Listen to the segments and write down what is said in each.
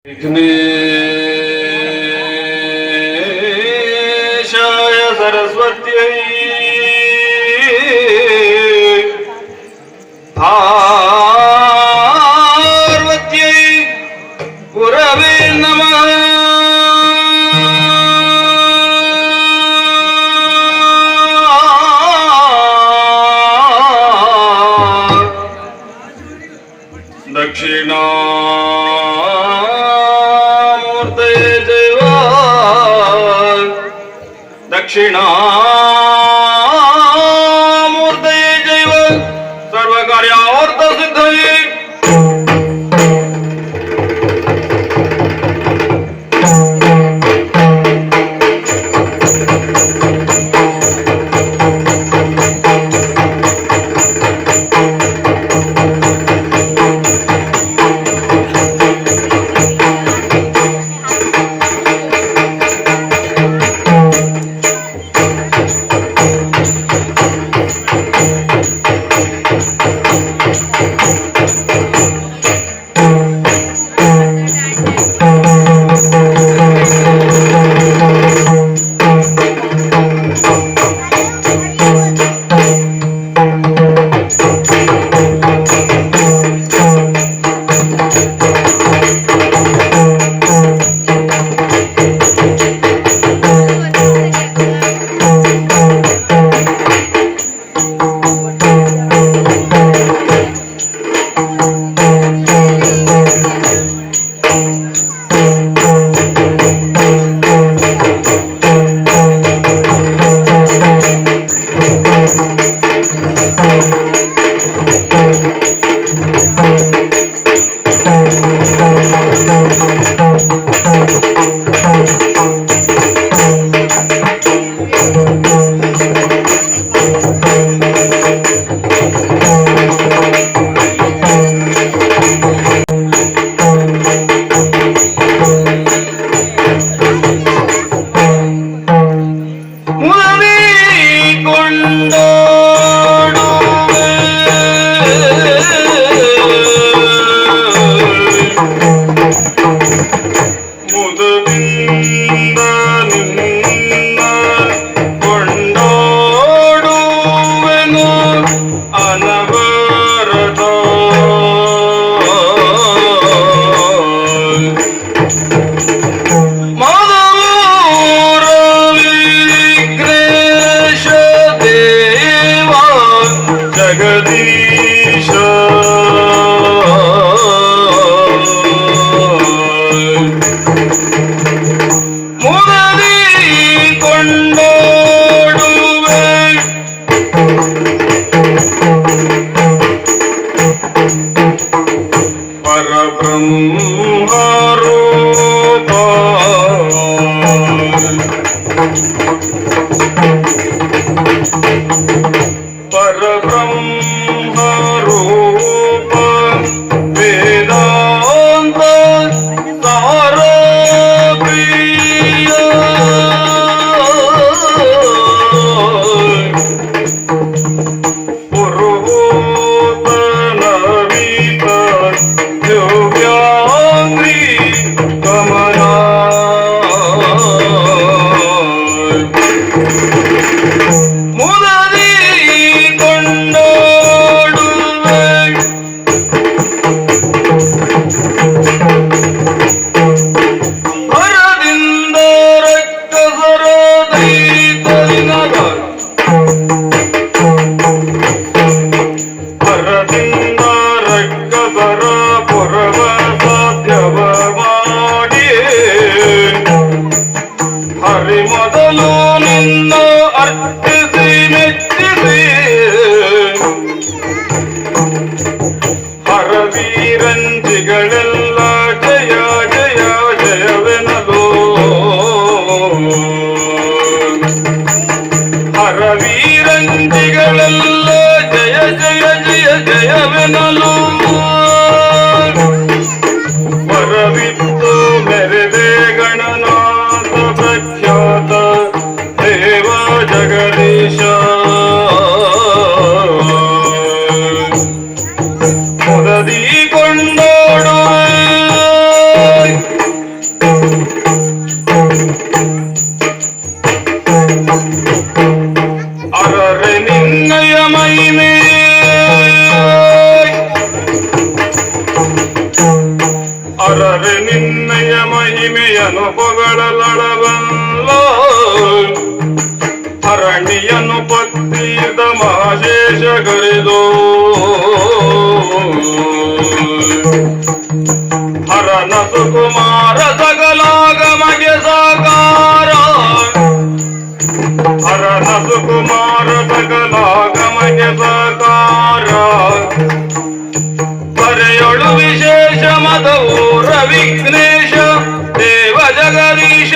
विघ्नेशाय सरस्वत्यै पार्वत्यै गुरवे नमः। दक्षिणामूर्तये देव दक्षिणामूर्तये देव सर्वकार्यार्थसिद्धये। ಮುದದಿ ಕೊಂಡೋಡುವೆ ಅರೆ ನಿನ್ನಯ ಮಹಿಮೆಯನ್ನು ಪೊಗಳಲಡವಲ್ಲೋ ಅರಣ್ಯನು ಪತ್ತಿದ ಮಹೇಶ ಗರಿದೋ ಹರನ ಸುಕುಮಾರ ಸಕಲಾಗಮಗೆ ಸಾಕಾರ ಹರನ ಸುಕುಮಾರ ಸಕಲಾಗಮಗೆ ಸಾಕಾರ ಪರೆಯೊಳು ವಿಶೇಷ ಮದವೂರ ವಿಘ್ನೇಶ ದೇವ ಜಗದೀಶ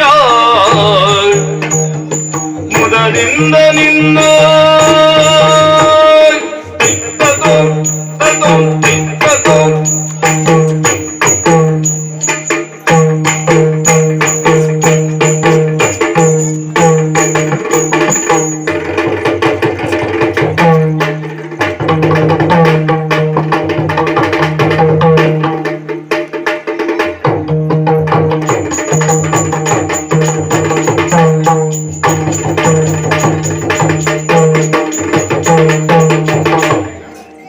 ಮುದದಿಂದ ನಿನ್ನ ತಿಕ್ಕದು ತದು ತಿಕ್ಕದು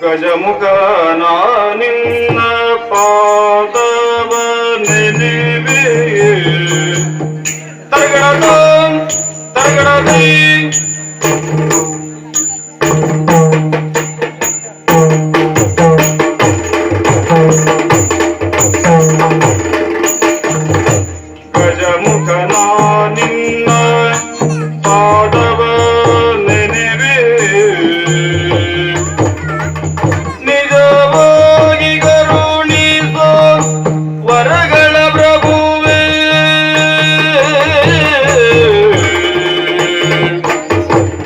ಗಜಮುಖನ ನಿನ್ನ ಪಾದವ ನೆನೆವೆ ತರಗಡದ ತರಗಡದಿ ಗಜಮುಖನ ನಿನ್ನ ಪಾದವ ನೆನೆವೆ ನಿಜವಾಗಿ ಕರುಣಿಸೋ ವರಗಳ ಪ್ರಭುವೇ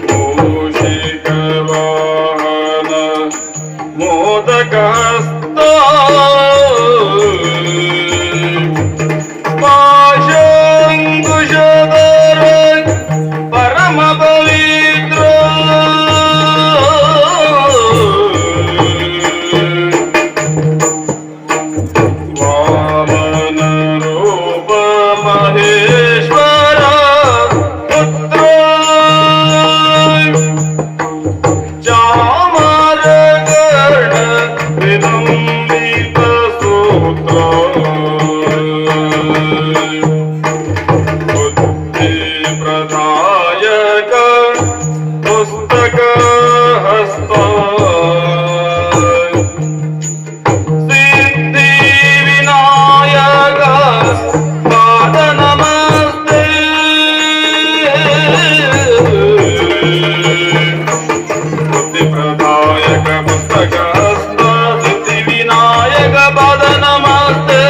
ಮೂಷಿಕ ವಾಹನ ಮೋದಕ ಹಸ್ತ ಪಾಶಂಕುಶಧರ ಪರಮ ಪವಿತ್ರ ವಾಮನ ರೂಪ ಮಹೇಶ್ವರ ಪುತ್ರ ಚಾಮರ ಗರ್ಣ ವಿಲಂಬಿತ ಸೂತ್ರ ಬುದ್ಧಿ ಪ್ರದಾಯಕ ಪುಸ್ತಕ ಹಸ್ತ ಸಿದ್ಧಿ ವಿನಾಯಕ ಪಾದ ನಮಸ್ತೆ ಬುದ್ಧಿ ಪ್ರದಾಯಕ ಪುಸ್ತಕ ಹಸ್ತ ಸಿದ್ಧಿ ವಿನಾಯಕ ಪಾದ ನಮಸ್ತೆ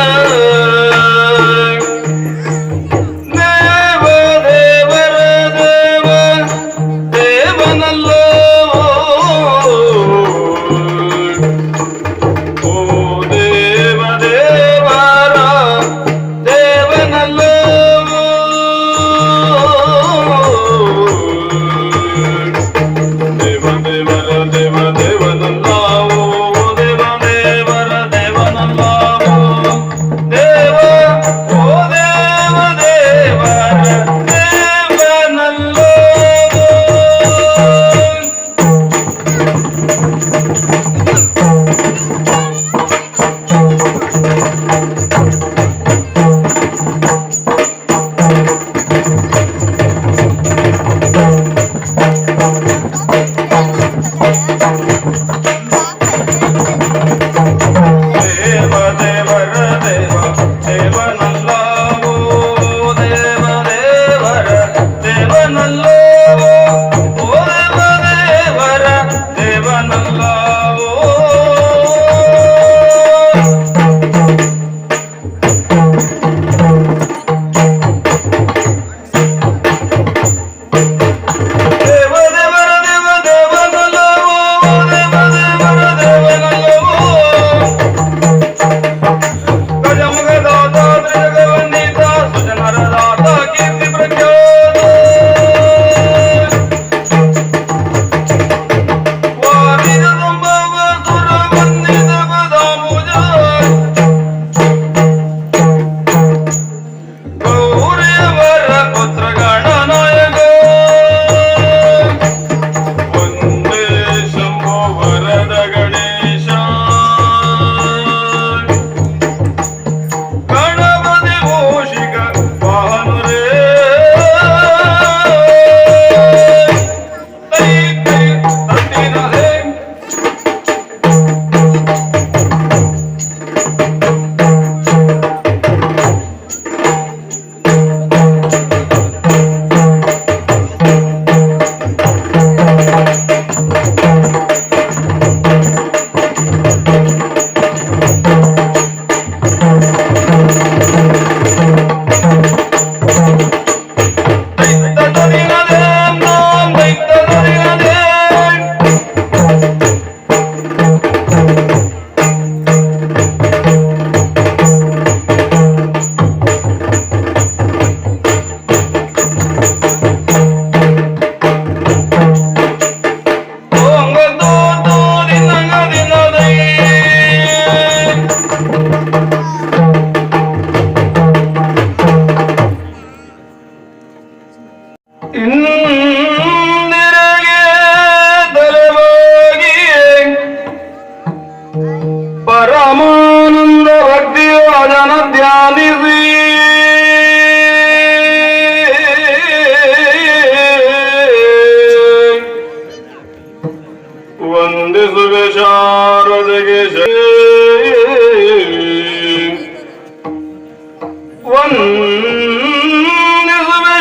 ವಂದಿಸುವೆ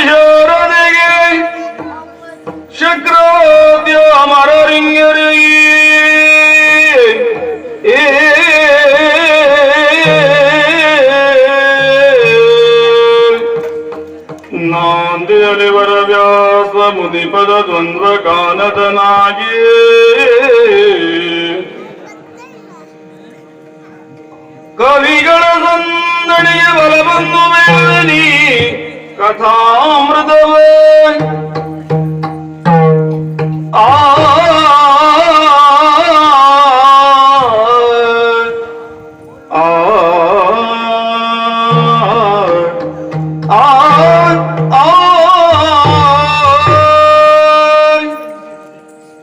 ಶಾರದೆಗೆ ಶಕ್ರೋದ್ಯ ಮರರಿಂಗರಿಗೆ ನಾಂದಿಯಲಿ ವರವ್ಯಾಸ ಮುದಿಪದ ದ್ವಂದ್ವ ಗಾನದನಾಗಿ ಕವಿಗಳ ಸಂದಣಿಯ ಬಲಬಂದು ಮೇಲನಿ ಕಥಾಮೃತವೇ ಆ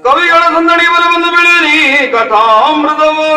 ಕವಿಗಳ ಸಂದಣಿಯ ಬಲಬಂದು ಮೇಲನಿ ಕಥಾಮೃತವೇ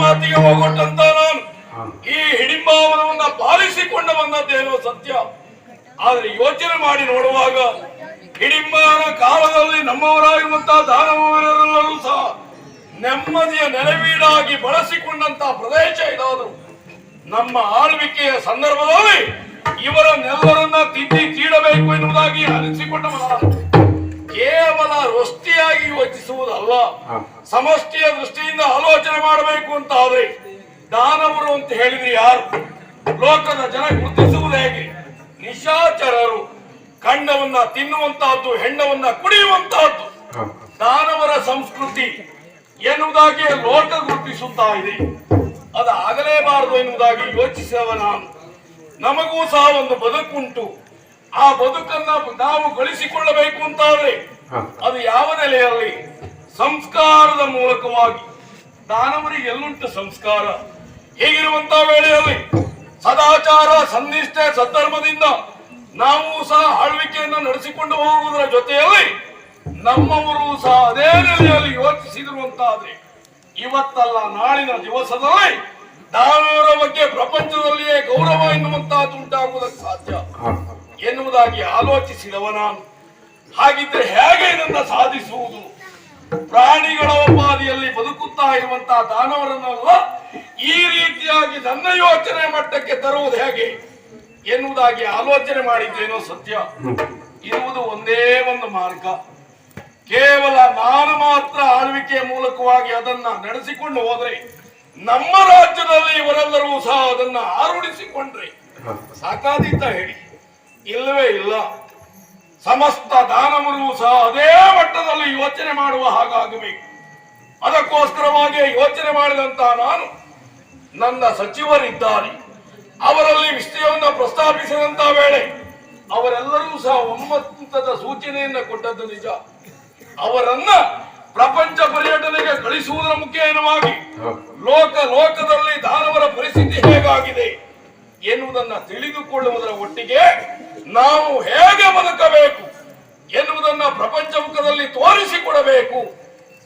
ಮಾತಿಗೆ ಹೋಗೊಟ್ಟಂತ ನಾನು ಈ ಹಿಡಿಂಬಾವನವನ್ನ ಪಾಲಿಸಿಕೊಂಡು ಬಂದದ್ದೇನೋ ಸತ್ಯ. ಆದ್ರೆ ಯೋಚನೆ ಮಾಡಿ ನೋಡುವಾಗ ಹಿಡಿಂಬನ ಕಾಲದಲ್ಲಿ ನಮ್ಮವರಾಗಿರುವಂತಹ ದಾನವರೆಲ್ಲರೂ ಸಹ ನೆಮ್ಮದಿಯ ನೆಲವೀಡಾಗಿ ಬಳಸಿಕೊಂಡಂತಹ ಪ್ರದೇಶ ಇದಾದ್ರು ನಮ್ಮ ಆಳ್ವಿಕೆಯ ಸಂದರ್ಭದಲ್ಲಿ ಇವರನ್ನೆಲ್ಲರನ್ನ ತಿದ್ದಿ ತೀಡಬೇಕು ಎನ್ನುವುದಾಗಿ ಅನಿಸಿಕೊಂಡವನ ಕೇವಲ ವೃಷ್ಟಿಯಾಗಿ ಯೋಚಿಸುವುದಲ್ಲ, ಸಮಷ್ಟಿಯ ದೃಷ್ಟಿಯಿಂದ ಆಲೋಚನೆ ಮಾಡಬೇಕು ಅಂತ ಆದ್ರೆ ದಾನವರು ಅಂತ ಹೇಳಿದ್ರೆ ಯಾರು? ಲೋಕದ ಜನ ಗುರುತಿಸುವುದು ಹೇಗೆ? ನಿಶಾಚರರು, ಖಂಡವನ್ನ ತಿನ್ನುವಂತಹದ್ದು, ಹೆಣ್ಣವನ್ನ ಕುಡಿಯುವಂತಹದ್ದು ದಾನವರ ಸಂಸ್ಕೃತಿ ಎನ್ನುವುದಾಗಿ ಲೋಕ ಗುರುತಿಸುತ್ತಾ ಇದೆ. ಅದಾಗಲೇಬಾರದು ಎನ್ನುವುದಾಗಿ ಯೋಚಿಸಿದವ ನಾನು. ನಮಗೂ ಸಹ ಒಂದು ಬದುಕುಂಟು. ಆ ಬದುಕನ್ನ ನಾವು ಗಳಿಸಿಕೊಳ್ಳಬೇಕು ಅಂತಾದ್ರೆ ಅದು ಯಾವ ನೆಲೆಯಲ್ಲಿ? ಸಂಸ್ಕಾರದ ಮೂಲಕವಾಗಿ. ದಾನವರಿಗೆ ಎಲ್ಲುಂಟು ಸಂಸ್ಕಾರ. ಹೀಗಿರುವಂತಹ ವೇಳೆಯಲ್ಲಿ ಸದಾಚಾರ, ಸನ್ನಿಷ್ಠೆ, ಸದ್ಧರ್ಮದಿಂದ ನಾವು ಸಹ ಆಳ್ವಿಕೆಯನ್ನು ನಡೆಸಿಕೊಂಡು ಹೋಗುವುದರ ಜೊತೆಯಲ್ಲಿ ನಮ್ಮವರು ಸಹ ಅದೇ ನೆಲೆಯಲ್ಲಿ ಯೋಚಿಸಿದಿರುವಂತಾದ್ರೆ ಇವತ್ತಲ್ಲ ನಾಳಿನ ದಿವಸದಲ್ಲಿ ದಾನವರ ಬಗ್ಗೆ ಪ್ರಪಂಚದಲ್ಲಿಯೇ ಗೌರವ ಎನ್ನುವಂತಹದ್ದು ಉಂಟಾಗುವುದಕ್ಕೆ ಸಾಧ್ಯ ಎನ್ನುವುದಾಗಿ ಆಲೋಚಿಸಿದವ ನಾನು. ಹಾಗಿದ್ರೆ ಹೇಗೆ ಇದನ್ನ ಸಾಧಿಸುವುದು? ಪ್ರಾಣಿಗಳ ಉಪಾದಿಯಲ್ಲಿ ಬದುಕುತ್ತಾ ಇರುವಂತಹ ದಾನವರನ್ನೆಲ್ಲ ಈ ರೀತಿಯಾಗಿ ನನ್ನ ಯೋಚನೆ ಮಟ್ಟಕ್ಕೆ ತರುವುದು ಹೇಗೆ ಎನ್ನುವುದಾಗಿ ಆಲೋಚನೆ ಮಾಡಿದ್ದೇನೋ ಸತ್ಯ. ಇರುವುದು ಒಂದೇ ಒಂದು ಮಾರ್ಗ. ಕೇವಲ ನಾನು ಮಾತ್ರ ಆಳ್ವಿಕೆಯ ಮೂಲಕವಾಗಿ ಅದನ್ನ ನಡೆಸಿಕೊಂಡು ಹೋದ್ರೆ, ನಮ್ಮ ರಾಜ್ಯದಲ್ಲಿ ಇವರೆಲ್ಲರೂ ಸಹ ಅದನ್ನ ಆರೂಢಿಸಿಕೊಂಡ್ರೆ ಸಾಕಾದೀತ ಹೇಳಿ? ಇಲ್ಲವೇ ಇಲ್ಲ. ಸಮಸ್ತ ದಾನವರು ಸಹ ಅದೇ ಮಟ್ಟದಲ್ಲಿ ಯೋಚನೆ ಮಾಡುವ ಹಾಗಾಗಬೇಕು. ಅದಕ್ಕೋಸ್ಕರವಾಗಿ ಯೋಚನೆ ಮಾಡಿದಂತಹ ನಾನು, ನನ್ನ ಸಚಿವರಿದ್ದಾರೆ, ಅವರಲ್ಲಿ ವಿಷಯವನ್ನು ಪ್ರಸ್ತಾಪಿಸಿದಂತಹ ವೇಳೆ ಅವರೆಲ್ಲರೂ ಸಹ ಒಮ್ಮತದ ಸೂಚನೆಯನ್ನು ಕೊಟ್ಟದ್ದು ನಿಜ. ಅವರನ್ನ ಪ್ರಪಂಚ ಪರ್ಯಟನೆಗೆ ಕಳಿಸುವುದರ ಮುಖೇನವಾಗಿ ಲೋಕದಲ್ಲಿ ದಾನವರ ಪರಿಸ್ಥಿತಿ ಹೇಗಾಗಿದೆ ಎನ್ನುವುದನ್ನ ತಿಳಿದುಕೊಳ್ಳುವುದರ ಒಟ್ಟಿಗೆ ನಾವು ಹೇಗೆ ಬದುಕಬೇಕು ಎನ್ನುವುದನ್ನ ಪ್ರಪಂಚ ಮುಖದಲ್ಲಿ ತೋರಿಸಿಕೊಡಬೇಕು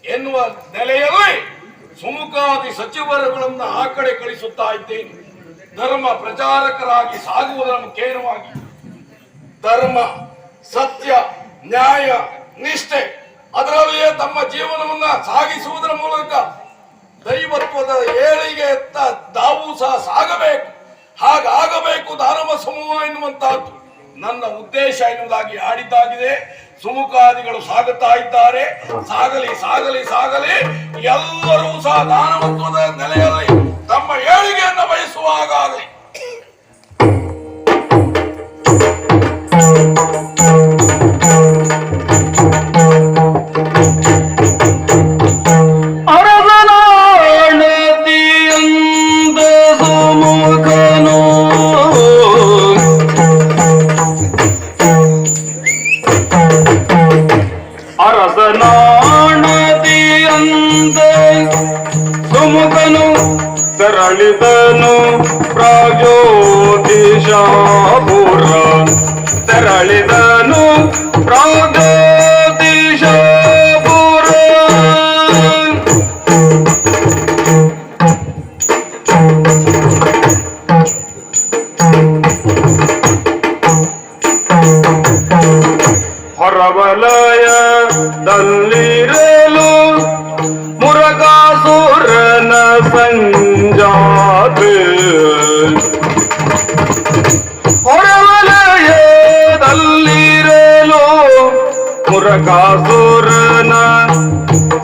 ಎನ್ನುವ ನೆಲೆಯಲ್ಲಿ ಸುಮುಖಾದಿ ಸಚಿವರುಗಳನ್ನ ಆ ಕಡೆ ಕಳಿಸುತ್ತಾ ಇದ್ದೇನೆ. ಧರ್ಮ ಪ್ರಚಾರಕರಾಗಿ ಸಾಗುವುದರ ಮುಖೇನವಾಗಿ ಧರ್ಮ, ಸತ್ಯ, ನ್ಯಾಯ, ನಿಷ್ಠೆ ಅದರಲ್ಲಿಯೇ ತಮ್ಮ ಜೀವನವನ್ನ ಸಾಗಿಸುವುದರ ಮೂಲಕ ದೈವತ್ವದ ಏಳಿಗೆಯತ್ತ ತಾವು ಸಹ ಸಾಗಬೇಕು. ಹಾಗಾಗಬೇಕು ದಾನವ ಸಮೂಹ ಎನ್ನುವಂತಹದ್ದು ನನ್ನ ಉದ್ದೇಶ ಎನ್ನುವುದಾಗಿ ಆಡಿದ್ದಾಗಿದೆ. ಸುಮುಖಾದಿಗಳು ಸಾಗುತ್ತಾ ಇದ್ದಾರೆ. ಸಾಗಲಿ ಸಾಗಲಿ ಸಾಗಲಿ. ಎಲ್ಲರೂ ಸಹ ದಾನವತ್ವದ ನೆಲೆಯಲ್ಲಿ ತಮ್ಮ ಏಳಿಗೆಯನ್ನು ಬಯಸುವ ಹಾಗಾಗಲಿ. ಅರಸನಾಣ ಲೋಕನು ತೆರಳಿದನು ಪ್ರಾಗ್ಜ್ಯೋತಿಷಪುರ ತೆರಳಿದನು ಪ್ರಾಗ್ಜ್ಯೋತಿಷಪುರ ಹೊರವಲಯದಲ್ಲಿರಲು ಮುರಗಾಸುರನ ಸಂಜಾತ ಹೊರವಲಯದಲ್ಲಿರಲು ಮುರಗಾಸುರನ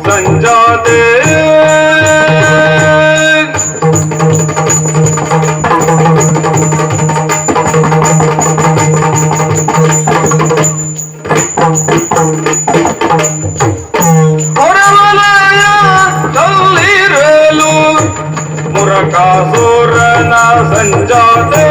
ಸಂಜಾತೆ ಹೊರವಲಯದಲ್ಲಿರಲು ಮುರಗಾಸುರನ ಸಂಜಾತೆ